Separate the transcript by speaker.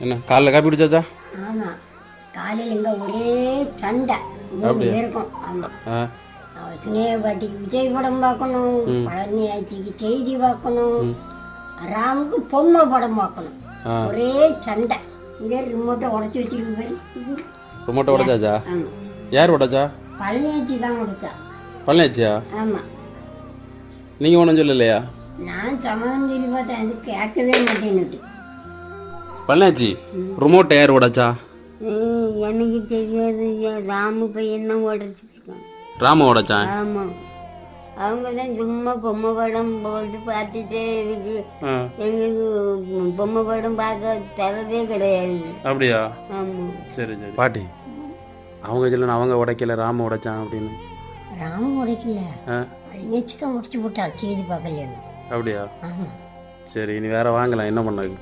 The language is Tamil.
Speaker 1: என்ன காலைல காப்பி குடிச்சாச்சா?
Speaker 2: ஆமாம், காலையில் இங்கே ஒரே சண்டை 3 பேருக்கும். ஆமாம், சினேபாட்டிக்கு விஜய் படம் பார்க்கணும், பழனி ஆட்சிக்கு செய்தி பார்க்கணும், ராமுக்கு பொம்மை படம் பார்க்கணும். ஒரே சண்டை. இங்கே ரிமோட்டை உடச்சி வச்சிருக்கு பேர்.
Speaker 1: ரிமோட்டை உடச்சாச்சா?
Speaker 2: ஆமாம்.
Speaker 1: யார் உடச்சா?
Speaker 2: பழனி ஆட்சி தான் உடைச்சா.
Speaker 1: பழனி ஆச்சியா?
Speaker 2: ஆமாம்.
Speaker 1: நீங்கள் ஒன்றும் சொல்லலையா?
Speaker 2: நான் சமாதானம் சொல்லி பார்த்தேன், அது கேட்கவே மாட்டேன்னுட்டு.
Speaker 1: பழனியாச்சி ரிமோட்டை யார் உடைச்சா?
Speaker 2: எனக்கு தெரியாது. ராமு பையன் தான் உடச்சிருக்கான்.
Speaker 1: ராம உடைச்சான்?
Speaker 2: ஆமாம், அவங்க தான் சும்மா பொம்மை படம் போட்டு பார்த்துட்டே இருக்கு. எங்களுக்கு பொம்மை படம் பார்க்க தரதே கிடையாது.
Speaker 1: அப்படியா?
Speaker 2: ஆமாம்.
Speaker 1: சரி சரி. பாட்டி அவங்க சொல்லணும் அவங்க உடைக்கல, ராம உடைச்சான் அப்படின்னு.
Speaker 2: ராமு உடைக்கல, பழனியாச்சி தான் உடச்சி போட்டா, செய்தி பார்க்கல.
Speaker 1: அப்படியா?
Speaker 2: ஆமாம்.
Speaker 1: சரி, இனி வேற வாங்கலாம், என்ன பண்ணாங்க?